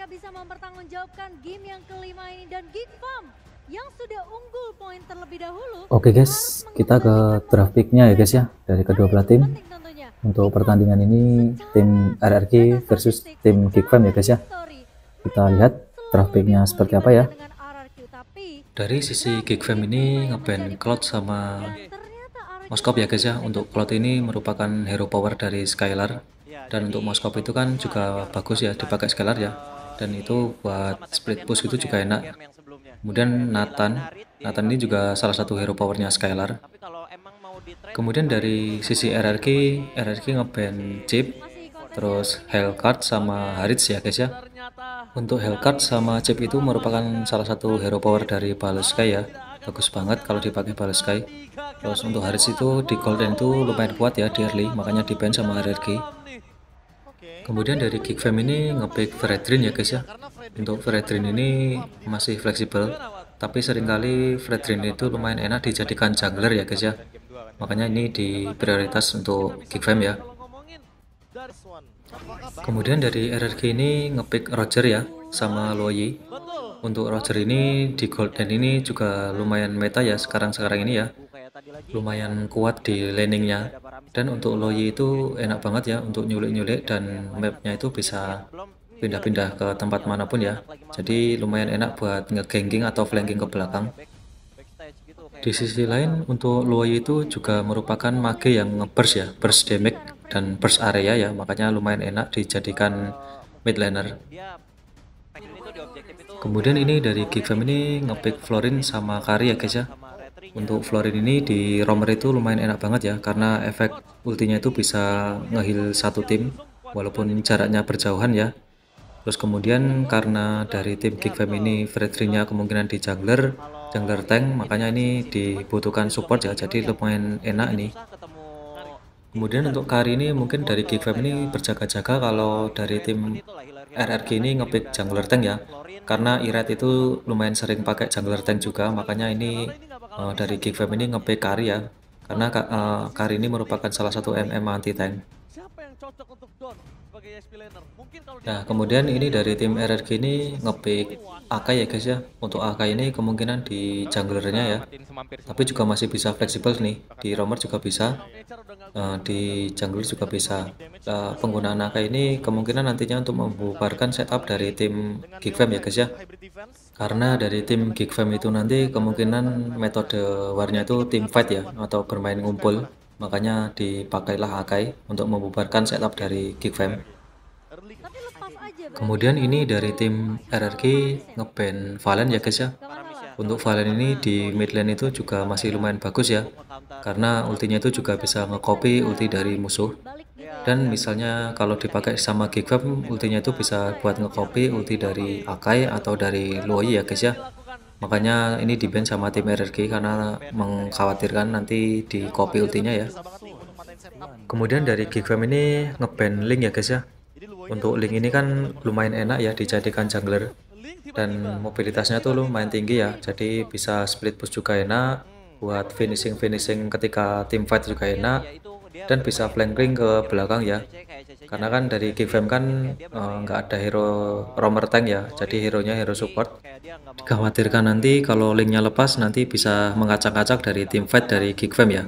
mereka bisa mempertanggungjawabkan game yang kelima ini, dan Geek Farm yang sudah unggul poin terlebih dahulu. Oke guys, kita ke draft picknya ya guys ya, dari kedua belah tim. Untuk pertandingan ini tim RRQ versus tim Geek Farm ya guys ya. Kita lihat draft picknya seperti apa ya. Dari sisi Geek Farm ini ngeban Cloud sama Moskop ya guys ya. Untuk Cloud ini merupakan hero power dari Skylar, dan untuk Moskop itu kan juga bagus ya dipakai Skylar ya, dan itu buat split push itu juga enak. Kemudian Nathan ini juga salah satu hero powernya Skylar. Kemudian dari sisi RRQ ngeban Chip, terus Hellcard sama Harits ya guys ya. Untuk Hellcard sama Chip itu merupakan salah satu hero power dari Baloskay ya, bagus banget kalau dipakai Baloskay. Terus untuk Harits itu di Golden itu lumayan kuat ya di early, makanya di ban sama RRQ. Kemudian dari Geek Fam ini ngepick Fredrin ya guys ya. Untuk Fredrin ini masih fleksibel, tapi seringkali Fredrin itu lumayan enak dijadikan jungler ya guys ya. Makanya ini di prioritas untuk Geek Fam ya. Kemudian dari RRQ ini ngepick Roger ya sama Luoyi. Untuk Roger ini di Golden ini juga lumayan meta ya sekarang ini ya. Lumayan kuat di laningnya, dan untuk Luoyi itu enak banget ya untuk nyulik-nyulik, dan mapnya itu bisa pindah-pindah ke tempat manapun ya, jadi lumayan enak buat nge-ganking atau flanking ke belakang. Di sisi lain untuk Luoyi itu juga merupakan mage yang nge-burst ya, burst damage dan burst area ya, makanya lumayan enak dijadikan mid laner. Kemudian ini dari Geek Fam ini ngepick Florin sama Kari ya guys ya. Untuk Florin ini di romer itu lumayan enak banget ya, karena efek ultinya itu bisa ngeheal satu tim walaupun jaraknya berjauhan ya. Terus kemudian karena dari tim Geek Fam ini Fredrin-nya kemungkinan di jungler tank, makanya ini dibutuhkan support ya, jadi lumayan enak nih. Kemudian untuk Kari ini mungkin dari Geek Fam ini berjaga-jaga kalau dari tim RRQ ini ngepick jungler tank ya, karena Iret itu lumayan sering pakai jungler tank juga, makanya ini dari Geek Fam ini ngepick Kari ya, karena Kari ini merupakan salah satu MM anti tank. Nah kemudian ini dari tim RRQ ini ngepick Akai ya guys ya. Untuk Akai ini kemungkinan di junglernya ya, tapi juga masih bisa fleksibel nih, di romer juga bisa, di jungler juga bisa. Penggunaan Akai ini kemungkinan nantinya untuk membubarkan setup dari tim Geek Fam ya guys ya, karena dari tim Geek Fam itu nanti kemungkinan metode warnya itu tim fight ya, atau bermain ngumpul, makanya dipakailah Akai untuk membubarkan setup dari Geek Fam. Kemudian ini dari tim RRQ ngeban Valen ya guys ya. Untuk Valen ini di mid lane itu juga masih lumayan bagus ya, karena ultinya itu juga bisa nge-copy ulti dari musuh, dan misalnya kalau dipakai sama Geek Fam ultinya itu bisa buat nge-copy ulti dari Akai atau dari Luoyi ya guys ya. Makanya ini di ban sama tim RRQ karena mengkhawatirkan nanti di copy ultinya ya. Kemudian dari Geek Fam ini ngeban Link ya guys ya. Untuk Link ini kan lumayan enak ya dijadikan jungler, dan mobilitasnya tuh lumayan tinggi ya, jadi bisa split push juga enak, buat finishing ketika team fight juga enak, dan bisa flanking ke belakang ya, karena kan dari Geek Fam kan nggak ada hero roamer tank ya, jadi hero-nya hero support. Dikhawatirkan nanti kalau Linknya lepas nanti bisa mengacak-acak dari team fight dari Geek Fam ya,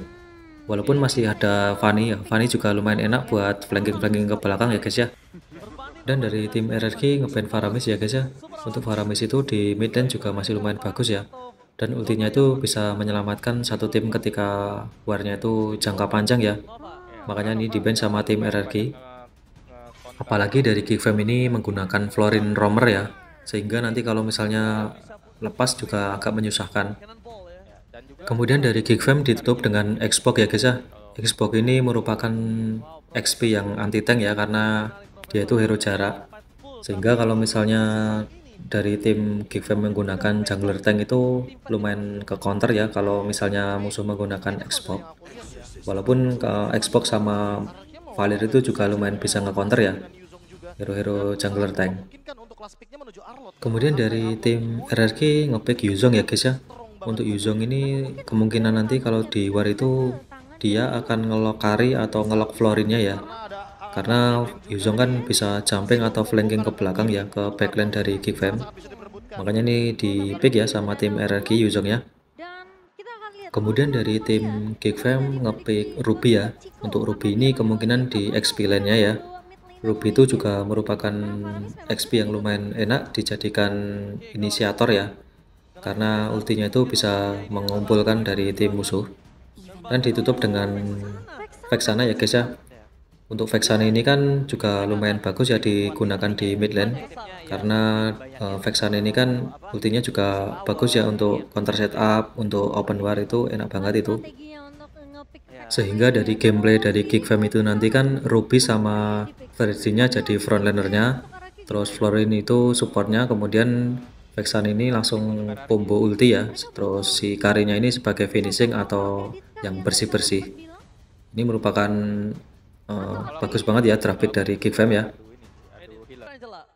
walaupun masih ada Fanny ya, Fanny juga lumayan enak buat flanking ke belakang ya guys ya. Dan dari tim RRQ ngeban Faramis ya guys ya. Untuk Faramis itu di mid lane juga masih lumayan bagus ya, dan ultinya itu bisa menyelamatkan satu tim ketika warnya itu jangka panjang ya, makanya ini di ban sama tim RRQ. Apalagi dari Geek Fam ini menggunakan Florin roamer ya, sehingga nanti kalau misalnya lepas juga agak menyusahkan. Kemudian dari Geek Fam ditutup dengan Xbox ya guys ya. Xbox ini merupakan XP yang anti tank ya, karena dia itu hero jarak, sehingga kalau misalnya dari tim Geek Fam menggunakan jungler tank itu lumayan ke counter ya kalau misalnya musuh menggunakan Xbox, walaupun ke Xbox sama Valir itu juga lumayan bisa nge-counter ya hero-hero jungler tank. Kemudian dari tim RRQ ngepick Yuzong ya guys ya. Untuk Yuzong ini kemungkinan nanti kalau di war itu dia akan ngelok Kari atau ngelok Florinnya ya, karena Yuzong kan bisa jumping atau flanking ke belakang ya, ke backline dari Geek Fam. Makanya ini di pick ya sama tim RRQ Yuzong ya. Dan kita akan lihat Kemudian dari tim Geek Fam ngepick Ruby ya. Untuk Ruby ini kemungkinan di XP lane-nya ya. Ruby itu juga merupakan XP yang lumayan enak dijadikan inisiator ya. Karena ultinya itu bisa mengumpulkan dari tim musuh. Dan ditutup dengan Vexana ya guys ya. Untuk Vexana ini kan juga lumayan bagus ya digunakan di mid lane. Karena Vexana ini kan ultinya juga bagus ya untuk counter setup, untuk open war itu enak banget itu. strateginya untuk nge-pick Sehingga dari gameplay dari Geek Fam itu nanti kan Ruby sama Virgin-nya jadi frontlanernya, terus Florin itu supportnya, kemudian Vexan ini langsung combo ulti ya, terus si Karinya ini sebagai finishing atau yang bersih-bersih. Ini merupakan bagus banget ya draft pick dari Geek Fam ya.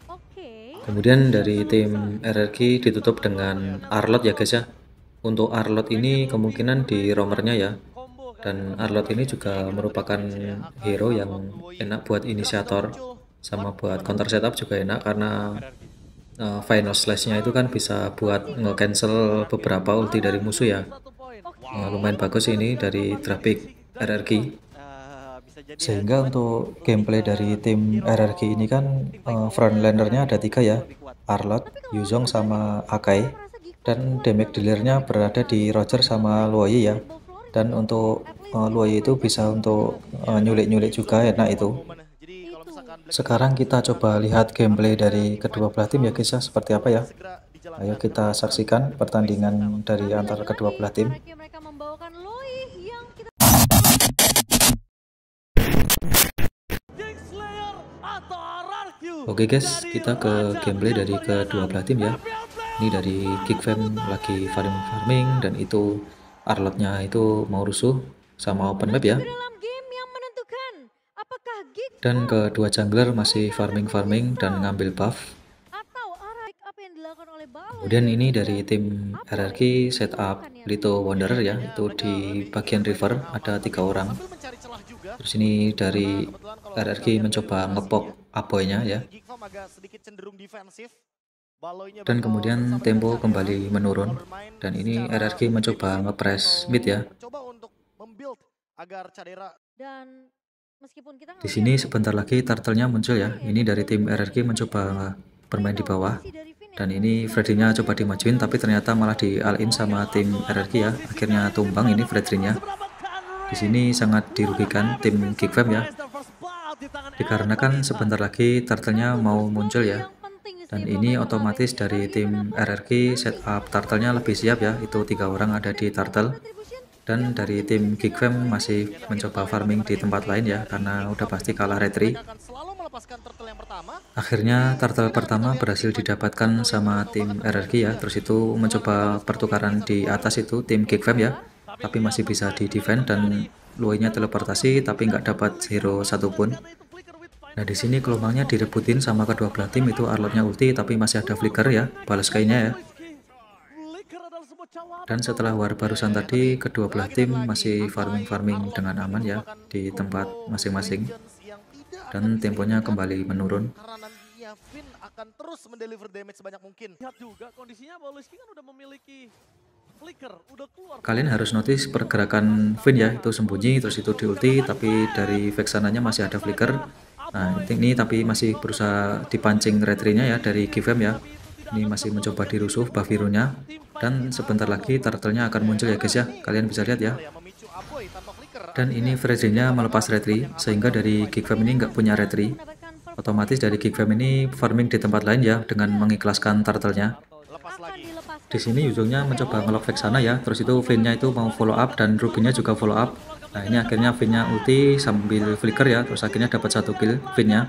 Oke. Kemudian dari tim RRQ ditutup dengan Arlot ya guys ya. Untuk Arlot ini kemungkinan di roamernya ya. Dan Arlot ini juga merupakan hero yang enak buat inisiator, sama buat counter setup juga enak karena final slash-nya itu kan bisa buat nge-cancel beberapa ulti dari musuh ya. Lumayan bagus ini dari draft pick RRQ. Sehingga untuk gameplay dari tim RRQ ini kan frontlanernya ada 3 ya, Arlot, Yuzong sama Akai, dan damage dealernya berada di Roger sama Luoyi ya. Dan untuk Luoyi itu bisa untuk nyulik-nyulik juga enak itu. Sekarang kita coba lihat gameplay dari kedua belah tim ya guys ya, seperti apa ya. Ayo kita saksikan pertandingan dari antara kedua belah tim. Mereka membawakan Loi yang kita Oke guys, kita ke gameplay dari kedua belah tim ya. Ini dari Geek Fam lagi farming dan itu Arlotnya itu mau rusuh sama open map ya. dalam game yang menentukan apakah Geek Dan kedua jungler masih farming dan ngambil buff. atau arah apa yang dilakukan oleh Balon. Kemudian ini dari tim RRQ setup Lito Wanderer ya, itu di bagian river ada 3 orang. Terus ini dari RRQ mencoba ngepok Aboy-nya ya. Dan kemudian tempo kembali menurun, dan ini RRQ mencoba ngepres mid ya. Dan meskipun kita Di sini sebentar lagi turtle-nya muncul ya. Ini dari tim RRQ mencoba bermain di bawah. Dan ini Freddy-nya coba dimajuin tapi ternyata malah di all-in sama tim RRQ ya. Akhirnya tumbang ini Freddy-nya. Di sini sangat dirugikan tim Geek Fam ya. Dikarenakan sebentar lagi turtle-nya mau muncul ya. Dan ini otomatis dari tim RRQ setup turtle-nya lebih siap ya. Itu 3 orang ada di turtle. Dan dari tim Geek Fam masih mencoba farming di tempat lain ya, karena udah pasti kalah retri. Akhirnya turtle pertama berhasil didapatkan sama tim RRQ ya. Terus itu mencoba pertukaran di atas itu tim Geek Fam ya, tapi masih bisa di defend dan Luoyi-nya teleportasi tapi nggak dapat hero satupun. Nah di sini gelombangnya direbutin sama kedua belah tim, itu Arlotnya ulti tapi masih ada flicker ya, balas kayaknya ya. Dan setelah war barusan tadi, kedua belah tim masih farming dengan aman ya di tempat masing-masing. Dan temponya kembali menurun. Karena nantinya Finn akan terus mendeliver damage sebanyak mungkin. Lihat juga kondisinya Baloski kan udah memiliki flicker, udah keluar. Kalian harus notice pergerakan Finn ya, itu sembunyi terus itu di ulti, tapi dari Vexananya masih ada flicker. Nah ini tapi masih berusaha dipancing retry-nya ya dari Gifam ya. Ini masih mencoba dirusuh buff birunya. Dan sebentar lagi turtle-nya akan muncul ya guys ya, kalian bisa lihat ya. Dan ini Freddy-nya melepas retry, sehingga dari Geek Fam ini nggak punya retry. Otomatis dari Geek Fam ini farming di tempat lain ya, dengan mengikhlaskan turtle-nya. Di sini Yuzongnya mencoba ngelock Vexana ya, terus itu Vayne-nya itu mau follow up dan Ruby-nya juga follow up. Nah ini akhirnya Vayne-nya ulti sambil flicker ya, terus akhirnya dapat 1 kill Vayne-nya.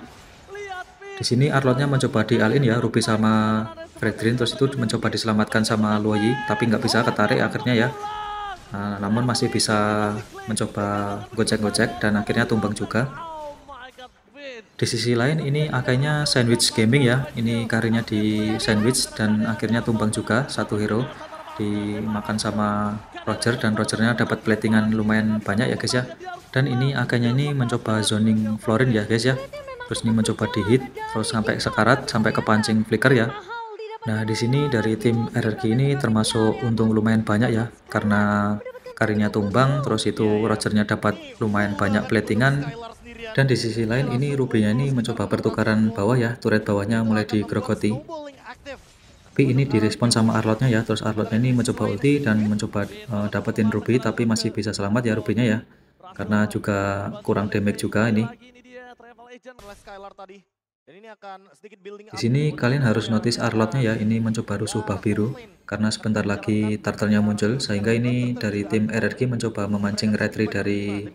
Di sini Arlotnya mencoba di all-in ya, Ruby sama Fredrin, terus itu mencoba diselamatkan sama Luoyi, tapi nggak bisa, ketarik akhirnya ya. Nah, namun masih bisa mencoba gocek-gocek dan akhirnya tumbang juga. Di sisi lain ini akhirnya sandwich gaming ya, ini karinya di sandwich dan akhirnya tumbang juga, 1 hero dimakan sama Roger, dan Rogernya dapat platingan lumayan banyak ya guys ya. Dan ini akhirnya ini mencoba zoning Florin ya guys ya. Terus ini mencoba di hit, terus sampai sekarat, sampai kepancing flicker ya. Nah, di sini dari tim RRQ ini termasuk untung lumayan banyak ya, karena Karinnya tumbang, terus itu Rogernya dapat lumayan banyak platingan. Dan di sisi lain ini Rubynya ini mencoba pertukaran bawah ya, turret bawahnya mulai digerogoti. Tapi ini direspon sama Arlotnya ya, terus Arlotnya ini mencoba ulti dan mencoba dapetin Ruby, tapi masih bisa selamat ya Rubynya ya, karena juga kurang damage juga ini. Di sini kalian harus notice Arlotnya ya, ini mencoba rusuh buff biru karena sebentar lagi turtle-nya muncul, sehingga ini dari tim RRQ mencoba memancing retry dari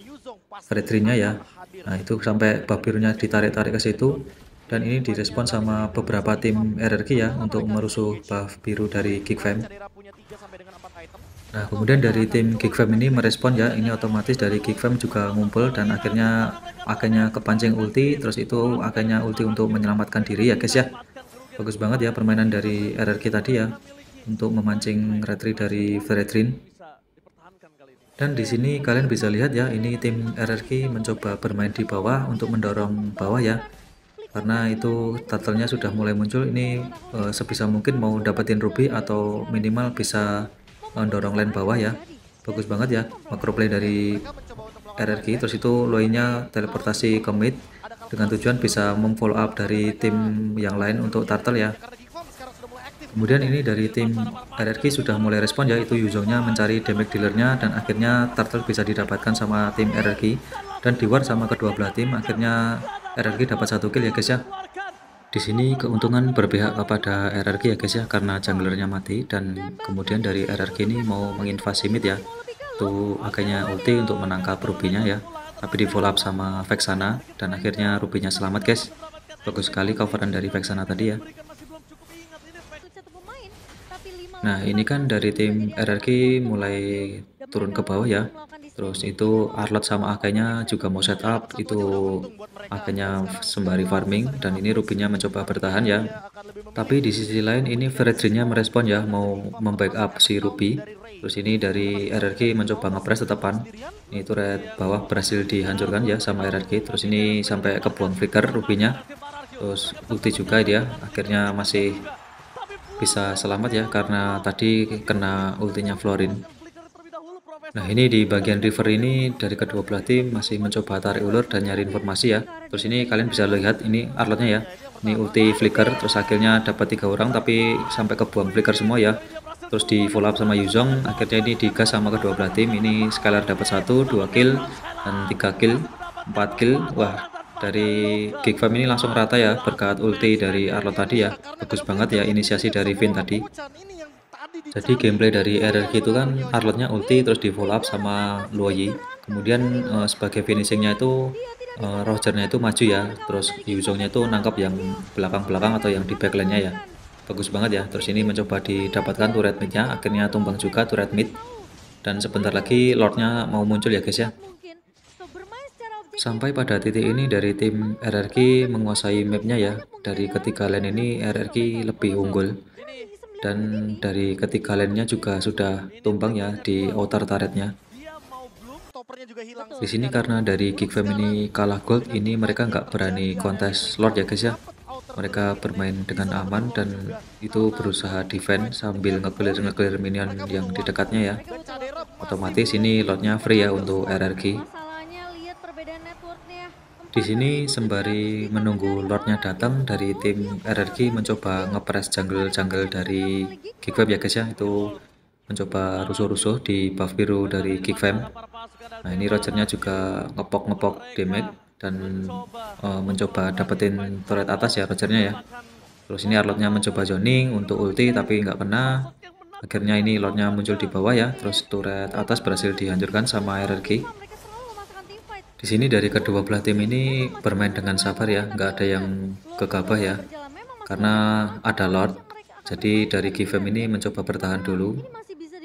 retry-nya ya. Nah, itu sampai buff birunya ditarik-tarik ke situ, dan ini direspon sama beberapa tim RRQ ya untuk merusuh buff biru dari Geekfam. Nah, kemudian dari tim Geekfam ini merespon ya, ini otomatis dari Geekfam juga ngumpul dan akhirnya kepancing ulti, terus itu akhirnya ulti untuk menyelamatkan diri ya guys ya. Bagus banget ya permainan dari RRQ tadi ya untuk memancing retry dari Veredrin. Dan di sini kalian bisa lihat ya, ini tim RRQ mencoba bermain di bawah untuk mendorong bawah ya. Karena itu turtle-nya sudah mulai muncul, ini sebisa mungkin mau dapetin Ruby atau minimal bisa mendorong lane bawah ya. Bagus banget ya macro play dari RRQ. Terus itu Loi-nya teleportasi ke mid dengan tujuan bisa memfollow up dari tim yang lain untuk turtle ya. Kemudian ini dari tim RRQ sudah mulai respon ya, itu Yuzongnya mencari damage dealernya dan akhirnya turtle bisa didapatkan sama tim RRQ, dan di war sama kedua belah tim, akhirnya RRQ dapat 1 kill ya guys ya. Di sini keuntungan berpihak kepada RRQ ya guys ya, karena junglernya mati dan kemudian dari RRQ ini mau menginvasi mid ya. Tuh akhirnya ulti untuk menangkap Ruby-nya ya, tapi di follow up sama Vexana dan akhirnya Ruby-nya selamat guys. Bagus sekali coveran dari Vexana tadi ya. Nah, ini kan dari tim RRQ mulai turun ke bawah ya. Terus itu Arlot sama Akainya juga mau setup, itu Akainya sembari farming dan ini Ruby-nya mencoba bertahan ya. Tapi di sisi lain ini Veredrin-nya merespon ya, mau membackup si Ruby. Terus ini dari RRQ mencoba ngepres tetapan. Ini turret bawah berhasil dihancurkan ya sama RRQ. Terus ini sampai kebuang flicker Ruby-nya. Terus ulti juga dia, akhirnya masih bisa selamat ya karena tadi kena ultinya Florin. Nah, ini di bagian river ini dari kedua belah tim masih mencoba tarik ulur dan nyari informasi ya. Terus ini kalian bisa lihat ini Arlotnya ya, ini ulti flicker, terus akhirnya dapat 3 orang tapi sampai kebuang flicker semua ya. Terus di follow up sama Yuzong, akhirnya ini digas sama kedua belah tim. Ini Skylar dapat 1, 2 kill dan 3 kill, 4 kill. Wah, dari Geekfam ini langsung rata ya berkat ulti dari Arlot tadi ya. Bagus banget ya inisiasi dari Vin tadi. Jadi gameplay dari RRQ itu kan Arlotnya ulti terus di follow up sama Luoyi. Kemudian sebagai finishingnya itu Rogernya itu maju ya. Terus Yuzongnya itu nangkap yang belakang-belakang atau yang di backline-nya ya. Bagus banget ya. Terus ini mencoba didapatkan turret mid-nya, akhirnya tumbang juga turret mid. Dan sebentar lagi Lordnya mau muncul ya guys ya. Sampai pada titik ini dari tim RRQ menguasai mapnya ya. Dari ketiga lane ini RRQ lebih unggul. Dan dari ketiga lane-nya juga sudah tumbang ya di outer turretnya. Di sini karena dari Geekfam ini kalah gold, ini mereka nggak berani kontes Lord ya guys ya. Mereka bermain dengan aman dan itu berusaha defend sambil nge-clear minion yang di dekatnya ya. Otomatis ini Lordnya free ya untuk RRQ. Di sini sembari menunggu Lordnya datang, dari tim RRQ mencoba ngepres jungle dari Geekfam ya guys ya, itu mencoba rusuh-rusuh di buff biru dari Geekfam. Nah, ini Rogernya juga ngepok damage dan mencoba dapetin turret atas ya Rogernya ya. Terus ini Arlotnya mencoba zoning untuk ulti tapi nggak kena. Akhirnya ini Lordnya muncul di bawah ya, terus turret atas berhasil dihancurkan sama RRQ. Di sini dari kedua belah tim ini bermain dengan sabar ya, nggak ada yang gegabah ya, karena ada Lord. Jadi dari Geekfam ini mencoba bertahan dulu,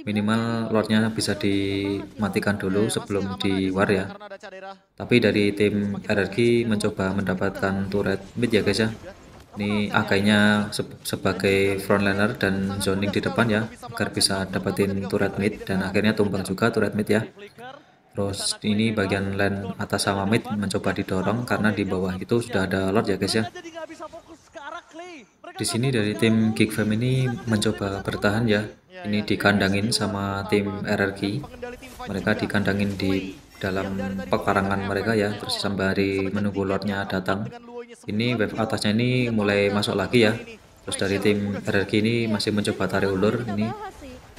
minimal Lordnya bisa dimatikan dulu sebelum di war ya. Tapi dari tim RRQ mencoba mendapatkan turret mid ya guys ya. Ini akainya sebagai frontliner dan zoning di depan ya, agar bisa dapetin turret mid dan akhirnya tumbang juga turret mid ya. Terus ini bagian lane atas sama mid mencoba didorong karena di bawah itu sudah ada Lord ya guys ya. Di sini dari tim Geekfam ini mencoba bertahan ya. Ini dikandangin sama tim RRQ. Mereka dikandangin di dalam pekarangan mereka ya, terus sembari menunggu Lordnya datang. Ini wave atasnya ini mulai masuk lagi ya. Terus dari tim RRQ ini masih mencoba tarik ulur ini.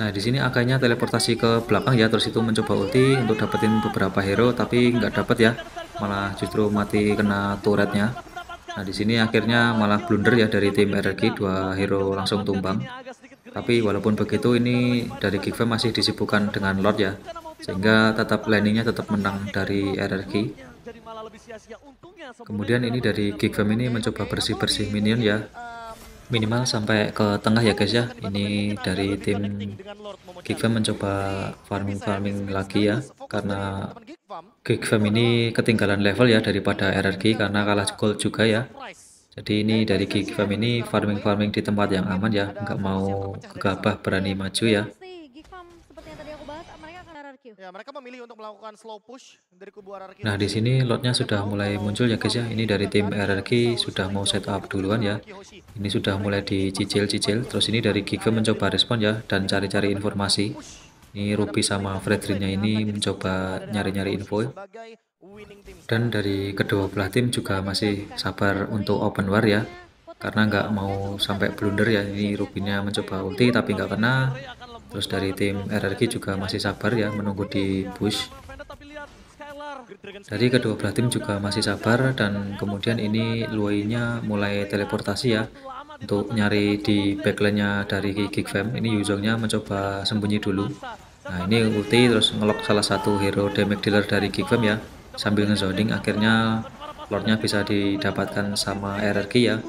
Nah di sini akainya teleportasi ke belakang ya, terus itu mencoba ulti untuk dapetin beberapa hero tapi nggak dapet ya, malah justru mati kena turretnya. Nah di sini akhirnya malah blunder ya dari tim RRQ, 2 hero langsung tumbang. Tapi walaupun begitu ini dari Geekfam masih disibukkan dengan Lord ya, sehingga tetap landingnya tetap menang dari RRQ. Kemudian ini dari Geekfam ini mencoba bersih-bersih minion ya, minimal sampai ke tengah ya guys ya. Ini dari tim Geekfam mencoba farming lagi ya, karena Geekfam ini ketinggalan level ya daripada RRQ karena kalah gold juga ya. Jadi ini dari Geekfam ini farming di tempat yang aman ya, nggak mau gegabah berani maju ya. Ya, mereka memilih untuk melakukan slow push dari kubu RRQ. Nah di sini Lordnya sudah mulai muncul ya guys ya. Ini dari tim RRQ sudah mau setup duluan ya. Ini sudah mulai dicicil. Terus ini dari Geekfam mencoba respon ya dan cari-cari informasi. Ini Ruby sama Fredrinnya ini mencoba nyari-nyari info. Dan dari kedua belah tim juga masih sabar untuk open war ya, karena nggak mau sampai blunder ya. Ini Rubinya mencoba ulti tapi nggak kena. Terus dari tim RRQ juga masih sabar ya menunggu di push. Dari kedua belah tim juga masih sabar, dan kemudian ini Luoyi-nya mulai teleportasi ya untuk nyari di backline-nya dari Geekfam. Ini Yuzongnya mencoba sembunyi dulu. Nah ini ulti terus ngelok salah satu hero damage dealer dari Geekfam ya, sambil ngezoning. Akhirnya Lordnya bisa didapatkan sama RRQ ya,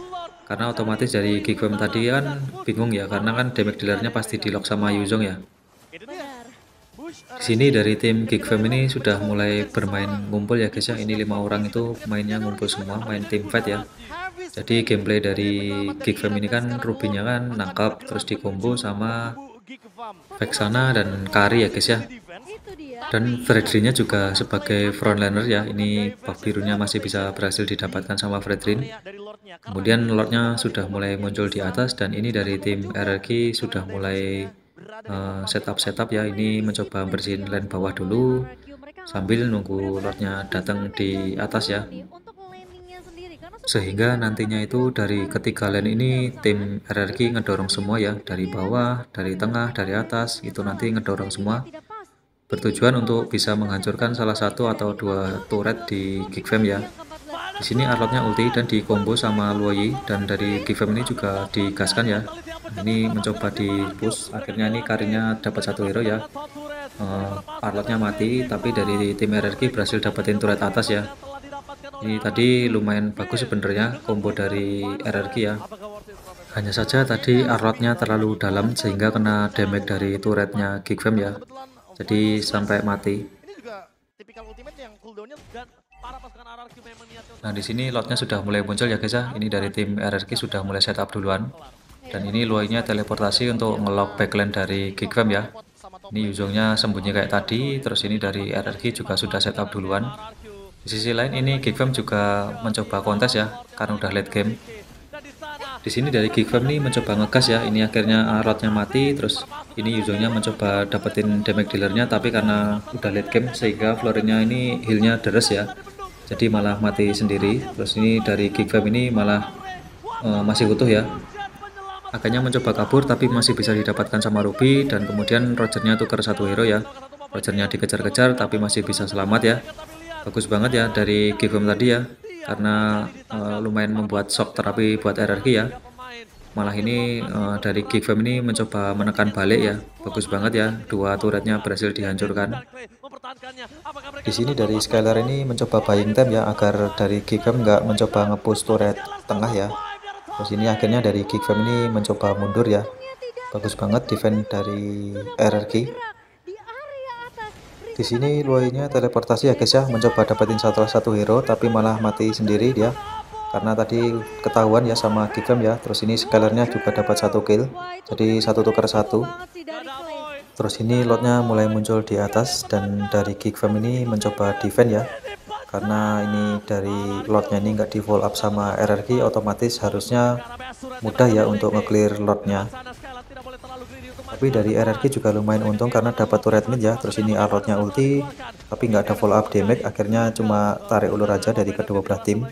karena otomatis dari Geekfam tadi kan bingung ya, karena kan damage dealernya pasti di lock sama Yuzong ya. Di sini dari tim Geekfam ini sudah mulai bermain ngumpul ya guys ya. Ini 5 orang itu mainnya ngumpul semua, main team fight ya. Jadi gameplay dari Geekfam ini kan Rubinya kan nangkap terus di combo sama Vexana dan Kari ya guys ya. Dan Fredrinnya juga sebagai frontliner ya. Ini buff birunya masih bisa berhasil didapatkan sama Fredrin. Kemudian Lordnya sudah mulai muncul di atas, dan ini dari tim RRQ sudah mulai setup ya. Ini mencoba bersihin lane bawah dulu sambil nunggu Lordnya datang di atas ya, sehingga nantinya itu dari ketiga lane ini tim RRQ ngedorong semua ya, dari bawah, dari tengah, dari atas, itu nanti ngedorong semua, bertujuan untuk bisa menghancurkan salah satu atau 2 turret di Geekfam ya. Di sini Arlotnya ulti dan di combo sama Luoyi, dan dari Geekfam ini juga digaskan ya. Ini mencoba di push, akhirnya ini Karinya dapat 1 hero ya. Arlotnya mati, tapi dari tim RRQ berhasil dapetin turret atas ya. Ini tadi lumayan bagus sebenarnya combo dari RRQ ya. Hanya saja tadi Arlotnya terlalu dalam sehingga kena damage dari turretnya Geekfam ya. Jadi sampai mati. Nah di sini Lordnya sudah mulai muncul ya guys ya. Ini dari tim RRQ sudah mulai setup duluan. Dan ini Luoyi-nya teleportasi untuk ngelock backline dari Geekfam ya. Ini Yuzongnya sembunyi kayak tadi. Terus ini dari RRQ juga sudah setup duluan. Di sisi lain ini Geekfam juga mencoba kontes ya, karena udah late game. Di sini dari Geekfam nih mencoba ngegas ya. Ini akhirnya Arlotnya mati. Terus ini Yuzongnya mencoba dapetin damage dealernya, tapi karena udah late game sehingga Florinnya ini healnya deres ya, jadi malah mati sendiri. Terus ini dari Geekfam ini malah masih utuh ya. Akhirnya mencoba kabur tapi masih bisa didapatkan sama Ruby, dan kemudian Rogernya tuker 1 hero ya. Rogernya dikejar-kejar tapi masih bisa selamat ya. Bagus banget ya dari Geekfam tadi ya, karena lumayan membuat shock terapi buat RRQ ya. Malah ini dari Geekfam ini mencoba menekan balik ya. Bagus banget ya, 2 turretnya berhasil dihancurkan. Di sini dari Skylar ini mencoba buying time ya, agar dari Geekfam nggak mencoba nge-push turret tengah ya. Terus ini akhirnya dari Geekfam ini mencoba mundur ya. Bagus banget defense dari RRQ. Di sini Luoyi-nya teleportasi ya guys ya, mencoba dapetin satu hero tapi malah mati sendiri dia, karena tadi ketahuan ya sama Geekfam ya. Terus ini scalernya juga dapat 1 kill, jadi 1 tukar 1. Terus ini lotnya mulai muncul di atas, dan dari Geekfam ini mencoba defend ya, karena ini dari lotnya ini nggak di follow up sama RRQ, otomatis harusnya mudah ya untuk nge-clear lotnya. Tapi dari RRQ juga lumayan untung karena dapat turret mid ya. Terus ini lotnya ulti, tapi nggak ada follow up damage, akhirnya cuma tarik ulur aja dari kedua belah tim.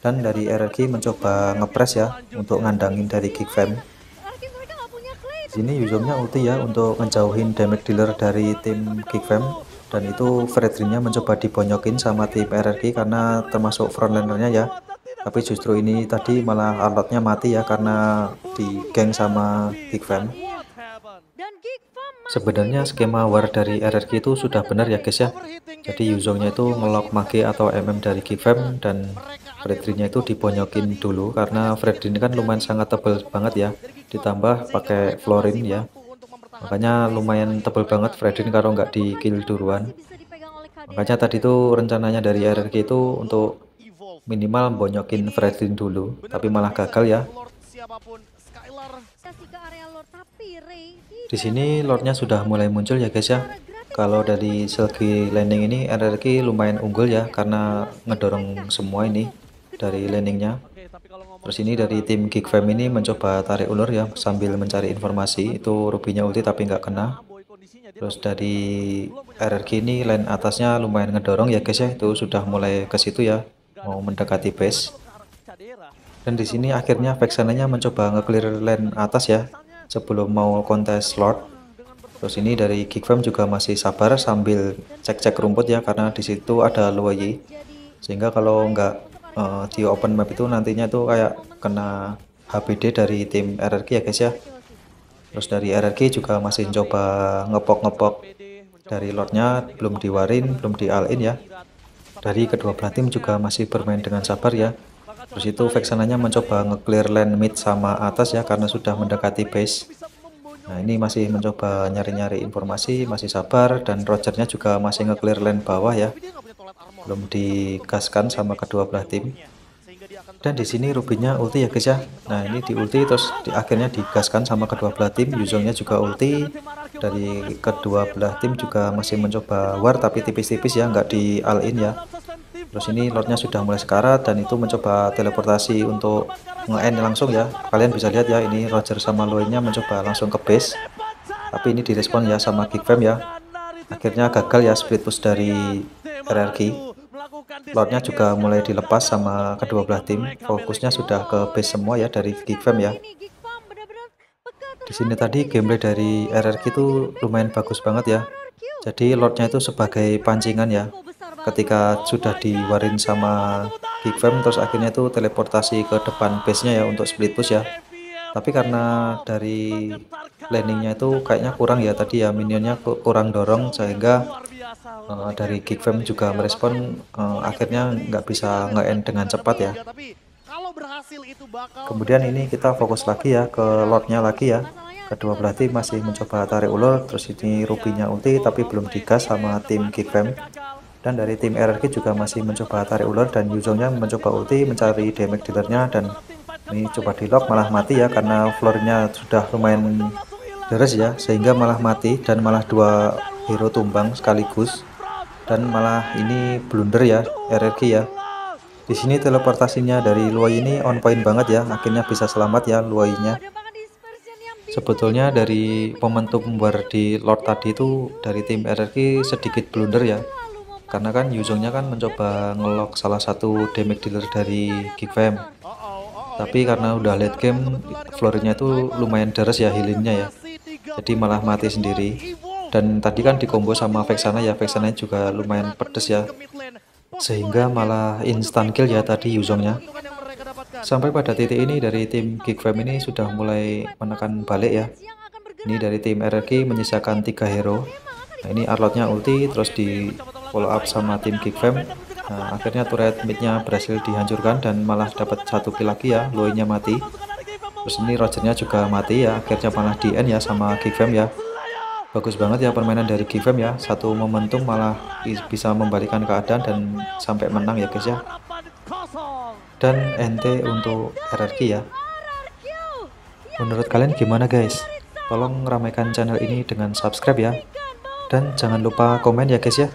Dan dari RRQ mencoba ngepres ya untuk ngandangin dari Geekfam. Sini Yuzongnya ulti ya untuk ngejauhin damage dealer dari tim Geekfam, dan itu Fredrinnya mencoba dibonyokin sama tim RRQ karena termasuk frontlinernya ya. Tapi justru ini tadi malah alotnya mati ya karena di geng sama Geekfam. Sebenarnya skema war dari RRQ itu sudah benar ya guys ya. Jadi Yuzongnya itu ngelok mage atau MM dari Geekfam, dan Fredrinnya itu dibonyokin dulu karena Fredrin kan lumayan sangat tebal banget ya, ditambah pakai Florin ya, makanya lumayan tebal banget Fredrin kalau nggak di kill duluan. Makanya tadi tuh rencananya dari RRQ itu untuk minimal bonyokin Fredrin dulu, tapi malah gagal ya. Di sini lordnya sudah mulai muncul ya guys ya. Kalau dari segi landing ini RRQ lumayan unggul ya karena ngedorong semua ini dari landingnya. Terus ini dari tim Geekfam ini mencoba tarik ulur ya sambil mencari informasi. Itu Rubinya ulti tapi nggak kena. Terus dari RRQ ini lane atasnya lumayan ngedorong ya guys ya. Itu sudah mulai ke situ ya, mau mendekati base. Dan di sini akhirnya Vexenanya mencoba nge-clear lane atas ya sebelum mau kontes Lord. Terus ini dari Geekfam juga masih sabar sambil cek-cek rumput ya karena di situ ada Luoyi. Sehingga kalau nggak di open map itu nantinya tuh kayak kena HBD dari tim RRQ ya guys ya. Terus dari RRQ juga masih coba ngepok-ngepok dari lordnya, belum diwarin, belum di all in ya. Dari kedua belah tim juga masih bermain dengan sabar ya. Terus itu Vexenanya mencoba nge-clear lane mid sama atas ya karena sudah mendekati base. Nah ini masih mencoba nyari-nyari informasi, masih sabar, dan Rogernya juga masih nge-clear lane bawah ya, belum digaskan sama kedua belah tim. Dan di sini Rubinya ulti ya guys ya. Nah ini di ulti terus akhirnya digaskan sama kedua belah tim. Yuzongnya juga ulti. Dari kedua belah tim juga masih mencoba war tapi tipis-tipis ya, nggak di all in ya. Terus ini lordnya sudah mulai sekarat dan itu mencoba teleportasi untuk nge-end langsung ya. Kalian bisa lihat ya, ini Roger sama Loinnya mencoba langsung ke base, tapi ini direspon ya sama Geekfam ya. Akhirnya gagal ya split push dari RRQ. Lordnya juga mulai dilepas sama kedua belah tim. Fokusnya sudah ke base semua ya dari Geekfam ya. Di sini tadi gameplay dari RRQ itu lumayan bagus banget ya. Jadi lordnya itu sebagai pancingan ya. Ketika sudah diwarin sama Geekfam, terus akhirnya itu teleportasi ke depan base-nya ya untuk split push ya. Tapi karena dari landingnya itu kayaknya kurang ya tadi ya, minionnya kurang dorong, sehingga dari Geekfam juga merespon, akhirnya nggak bisa nge-end dengan cepat ya. Kemudian ini kita fokus lagi ya ke lordnya lagi ya. Kedua belah tim masih mencoba tarik ulur. Terus ini Rubinya ulti tapi belum digas sama tim Geekfam. Dan dari tim RRQ juga masih mencoba tarik ulur, dan Yuzongnya mencoba ulti mencari damage dealernya, dan ini coba di lock malah mati ya karena floornya sudah lumayan deres ya, sehingga malah mati dan malah dua hero tumbang sekaligus, dan malah ini blunder ya RRQ ya. Di sini teleportasinya dari Luoyi ini on point banget ya, akhirnya bisa selamat ya Luoyi-nya. Sebetulnya dari momentum war di Lord tadi itu dari tim RRQ sedikit blunder ya. Karena kan Yuzongnya kan mencoba ngelok salah satu damage dealer dari Geekfam. Tapi karena udah late game, Florinnya itu lumayan deres ya healingnya ya. Jadi malah mati sendiri. Dan tadi kan dikombo sama Vexana ya, Vexana juga lumayan pedes ya. Sehingga malah instant kill ya tadi Yuzongnya. Sampai pada titik ini dari tim Geekfam ini sudah mulai menekan balik ya. Ini dari tim RRQ menyisakan 3 hero. Nah ini Arlotnya ulti terus di follow up sama tim Geekfam. Nah akhirnya turret midnya berhasil dihancurkan dan malah dapat 1 kill lagi ya, Loinya mati. Terus ini Rogernya juga mati ya, akhirnya malah di end ya sama Geekfam ya. Bagus banget ya permainan dari Geekfam ya, satu momentum malah bisa membalikan keadaan dan sampai menang ya guys ya. dan NT untuk RRQ ya. Menurut kalian gimana guys? Tolong ramaikan channel ini dengan subscribe ya. Dan jangan lupa komen ya guys ya.